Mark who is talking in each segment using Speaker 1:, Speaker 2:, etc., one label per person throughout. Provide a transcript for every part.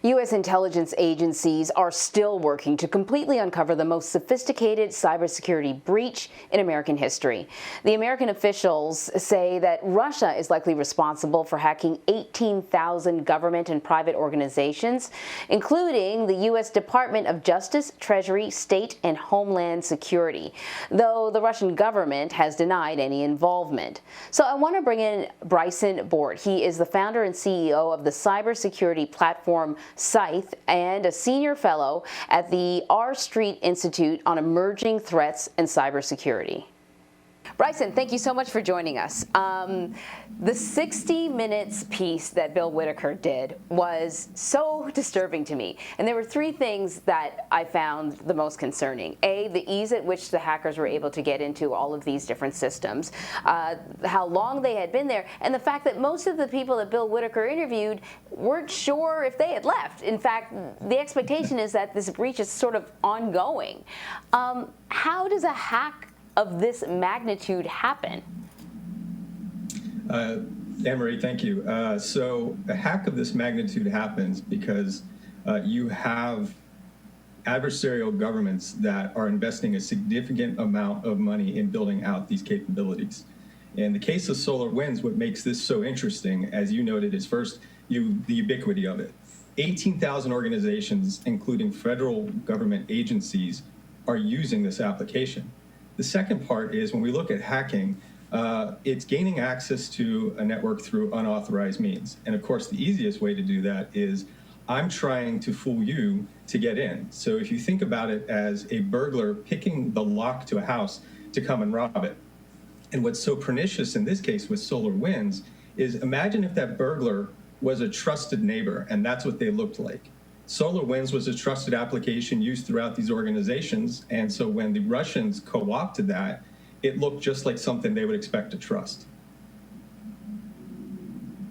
Speaker 1: U.S. intelligence agencies are still working to completely uncover the most sophisticated cybersecurity breach in American history. The American officials say that Russia is likely responsible for hacking 18,000 government and private organizations, including the U.S. Department of Justice, Treasury, State, and Homeland Security, though the Russian government has denied any involvement. So I want to bring in Bryson Bort. He is the founder and CEO of the cybersecurity platform SCYTHE and a senior fellow at the R Street Institute on Emerging Threats and Cybersecurity. Bryson, thank you so much for joining us. The 60 Minutes piece that Bill Whitaker did was so disturbing to me. And there were three things that I found the most concerning. A, the ease at which the hackers were able to get into all of these different systems, how long they had been there, and the fact that most of the people that Bill Whitaker interviewed weren't sure if they had left. In fact, the expectation is that this breach is sort of ongoing. How does a hack of this magnitude happen?
Speaker 2: Anne-Marie, thank you. So a hack of this magnitude happens because you have adversarial governments that are investing a significant amount of money in building out these capabilities. In the case of SolarWinds, what makes this so interesting, as you noted, is first, the ubiquity of it. 18,000 organizations, including federal government agencies, are using this application. The second part is when we look at hacking, it's gaining access to a network through unauthorized means. And of course, the easiest way to do that is I'm trying to fool you to get in. So if you think about it as a burglar picking the lock to a house to come and rob it. And what's so pernicious in this case with SolarWinds is imagine if that burglar was a trusted neighbor, and that's what they looked like. SolarWinds was a trusted application used throughout these organizations, and so when the Russians co-opted that, it looked just like something they would expect to trust.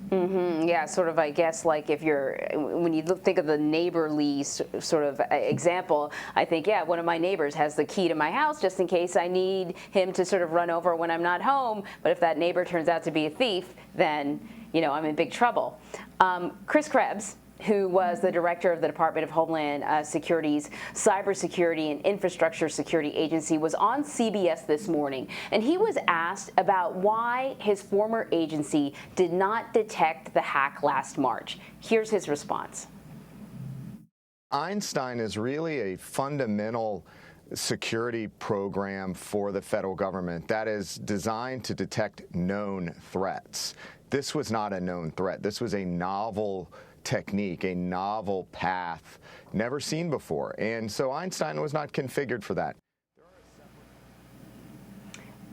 Speaker 1: Yeah, sort of, I guess, like if when you think of the neighborly sort of example, I think, yeah, one of my neighbors has the key to my house just in case I need him to sort of run over when I'm not home. But if that neighbor turns out to be a thief, then, you know, I'm in big trouble. Chris Krebs, who was the director of the Department of Homeland Security's Cybersecurity and Infrastructure Security Agency, was on CBS this morning, and he was asked about why his former agency did not detect the hack last March. Here's his response.
Speaker 3: Einstein is really a fundamental security program for the federal government that is designed to detect known threats. This was not a known threat. This was a novel technique, a novel path, never seen before. And so Einstein was not configured for that.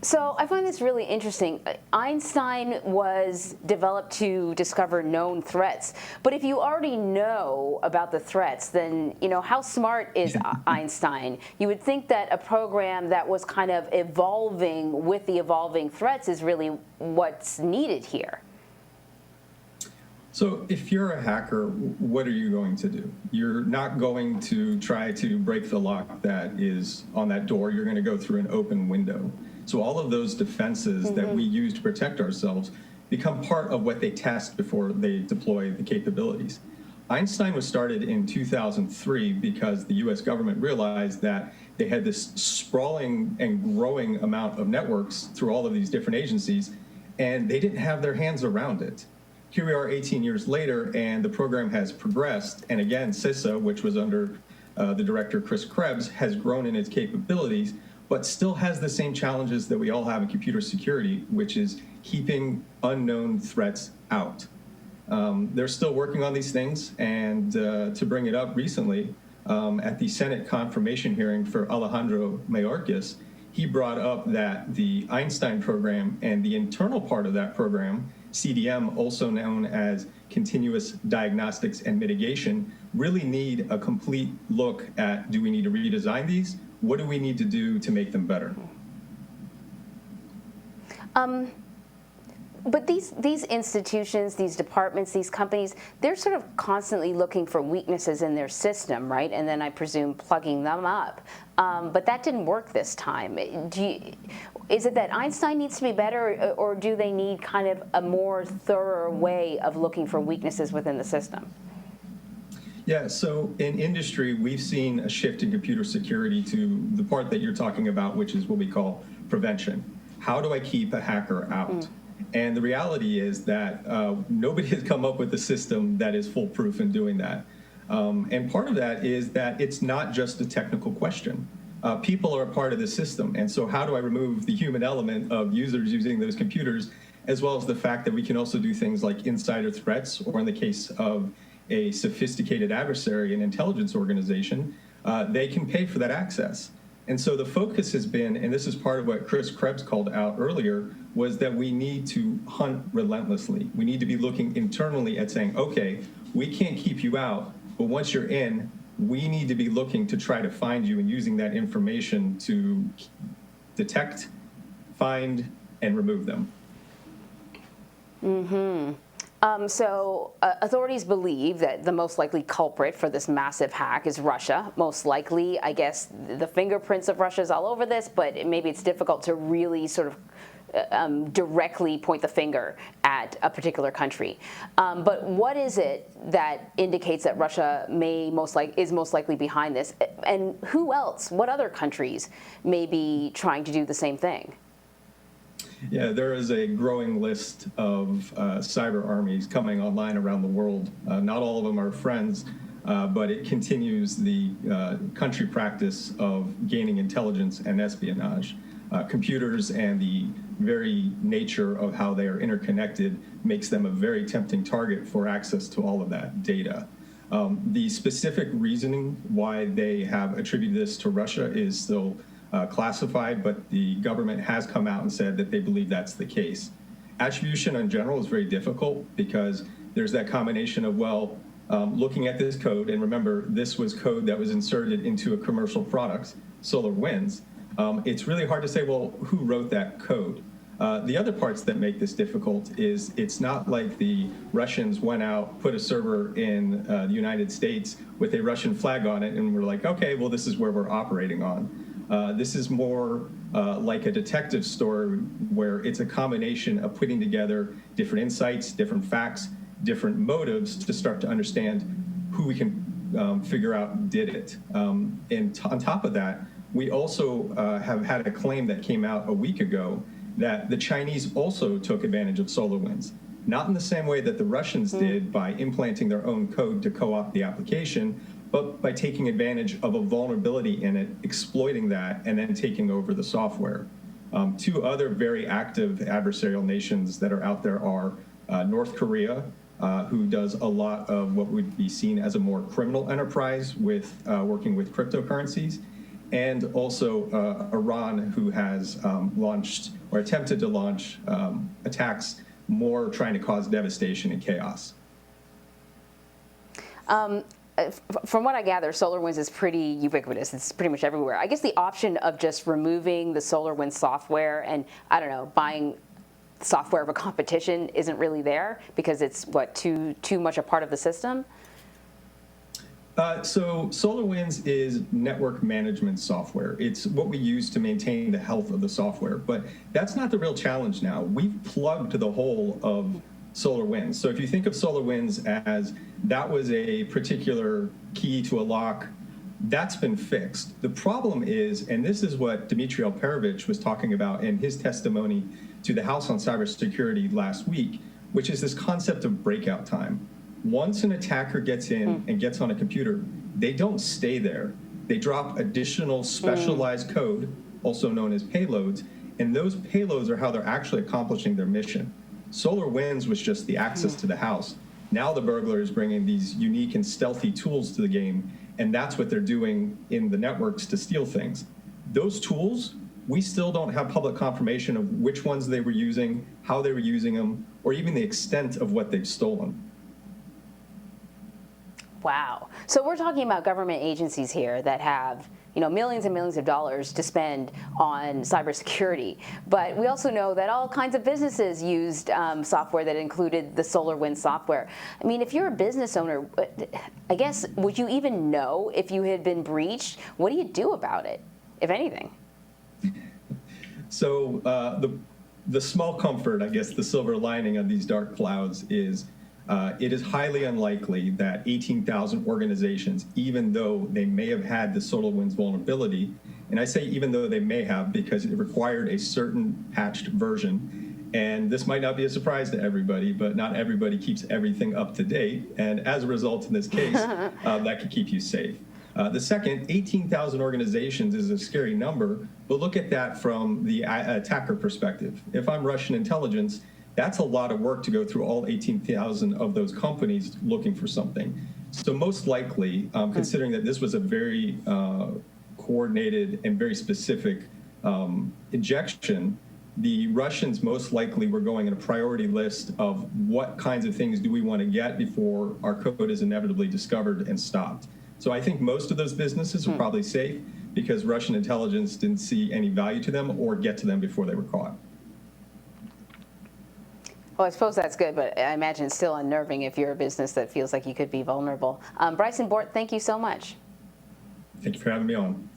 Speaker 1: So I find this really interesting. Einstein was developed to discover known threats. But if you already know about the threats, then, you know, how smart is Einstein? You would think that a program that was kind of evolving with the evolving threats is really what's needed here.
Speaker 2: So if you're a hacker, what are you going to do? You're not going to try to break the lock that is on that door. You're going to go through an open window. So all of those defenses that we use to protect ourselves become part of what they test before they deploy the capabilities. Einstein was started in 2003 because the US government realized that they had this sprawling and growing amount of networks through all of these different agencies, and they didn't have their hands around it. Here we are 18 years later, and the program has progressed. And again, CISA, which was under the director Chris Krebs, has grown in its capabilities, but still has the same challenges that we all have in computer security, which is keeping unknown threats out. They're still working on these things, and to bring it up recently, at the Senate confirmation hearing for Alejandro Mayorkas, he brought up that the Einstein program and the internal part of that program, CDM, also known as Continuous Diagnostics and Mitigation, really need a complete look at, do we need to redesign these? What do we need to do to make them better?
Speaker 1: But these institutions, these departments, these companies, they're sort of constantly looking for weaknesses in their system, right? And then I presume plugging them up. But that didn't work this time. Is it that Einstein needs to be better, or do they need kind of a more thorough way of looking for weaknesses within the system?
Speaker 2: Yeah, so in industry, we've seen a shift in computer security to the part that you're talking about, which is what we call prevention. How do I keep a hacker out? And the reality is that nobody has come up with a system that is foolproof in doing that. And part of that is that it's not just a technical question. People are a part of the system. And so how do I remove the human element of users using those computers, as well as the fact that we can also do things like insider threats, or in the case of a sophisticated adversary, an intelligence organization, they can pay for that access. And so the focus has been, and this is part of what Chris Krebs called out earlier, was that we need to hunt relentlessly. We need to be looking internally at saying, okay, we can't keep you out, but once you're in, we need to be looking to try to find you and using that information to detect, find, and remove them.
Speaker 1: So authorities believe that the most likely culprit for this massive hack is Russia. Most likely, I guess the fingerprints of Russia is all over this, but maybe it's difficult to really sort of directly point the finger at a particular country. But what is it that indicates that Russia is most likely behind this? And who else, what other countries may be trying to do the same thing?
Speaker 2: Yeah, there is a growing list of cyber armies coming online around the world. Not all of them are friends, but it continues the country practice of gaining intelligence and espionage. Computers and the very nature of how they are interconnected makes them a very tempting target for access to all of that data. The specific reasoning why they have attributed this to Russia is still classified, but the government has come out and said that they believe that's the case. Attribution in general is very difficult because there's that combination of, well, looking at this code, and remember, this was code that was inserted into a commercial product, SolarWinds. It's really hard to say, well, who wrote that code? The other parts that make this difficult is it's not like the Russians went out, put a server in the United States with a Russian flag on it, and we're like, okay, well, this is where we're operating on. This is more like a detective story where it's a combination of putting together different insights, different facts, different motives to start to understand who we can figure out did it. And on top of that, we also have had a claim that came out a week ago that the Chinese also took advantage of SolarWinds. Not in the same way that the Russians did by implanting their own code to co-opt the application, but by taking advantage of a vulnerability in it, exploiting that, and then taking over the software. Two other very active adversarial nations that are out there are North Korea, who does a lot of what would be seen as a more criminal enterprise with working with cryptocurrencies, and also Iran, who has launched or attempted to launch attacks more trying to cause devastation and chaos.
Speaker 1: From what I gather, SolarWinds is pretty ubiquitous. It's pretty much everywhere. I guess the option of just removing the SolarWinds software and, I don't know, buying software of a competition isn't really there because it's, what, too much a part of the system?
Speaker 2: So SolarWinds is network management software. It's what we use to maintain the health of the software. But that's not the real challenge now. We've plugged the whole of SolarWinds. So if you think of SolarWinds as that was a particular key to a lock, that's been fixed. The problem is, and this is what Dmitry Alperovich was talking about in his testimony to the House on Cybersecurity last week, which is this concept of breakout time. Once an attacker gets in and gets on a computer, they don't stay there. They drop additional specialized code, also known as payloads, and those payloads are how they're actually accomplishing their mission. SolarWinds was just the access to the house. Now the burglar is bringing these unique and stealthy tools to the game, and that's what they're doing in the networks to steal things. Those tools, we still don't have public confirmation of which ones they were using, how they were using them, or even the extent of what they've stolen.
Speaker 1: Wow. So we're talking about government agencies here that have, millions and millions of dollars to spend on cybersecurity. But we also know that all kinds of businesses used software that included the SolarWinds software. I mean, if you're a business owner, I guess, would you even know if you had been breached? What do you do about it, if anything?
Speaker 2: So the small comfort, I guess, the silver lining of these dark clouds is It is highly unlikely that 18,000 organizations, even though they may have had the SolarWinds vulnerability, and I say even though they may have because it required a certain patched version, and this might not be a surprise to everybody, but not everybody keeps everything up to date, and as a result in this case, that could keep you safe. The second, 18,000 organizations is a scary number, but look at that from the attacker perspective. If I'm Russian intelligence, that's a lot of work to go through all 18,000 of those companies looking for something. So most likely, considering that this was a very coordinated and very specific injection, the Russians most likely were going in a priority list of what kinds of things do we want to get before our code is inevitably discovered and stopped. So I think most of those businesses are probably safe because Russian intelligence didn't see any value to them or get to them before they were caught.
Speaker 1: Well, I suppose that's good, but I imagine it's still unnerving if you're a business that feels like you could be vulnerable. Bryson Bort, thank you so much.
Speaker 2: Thank you for having me on.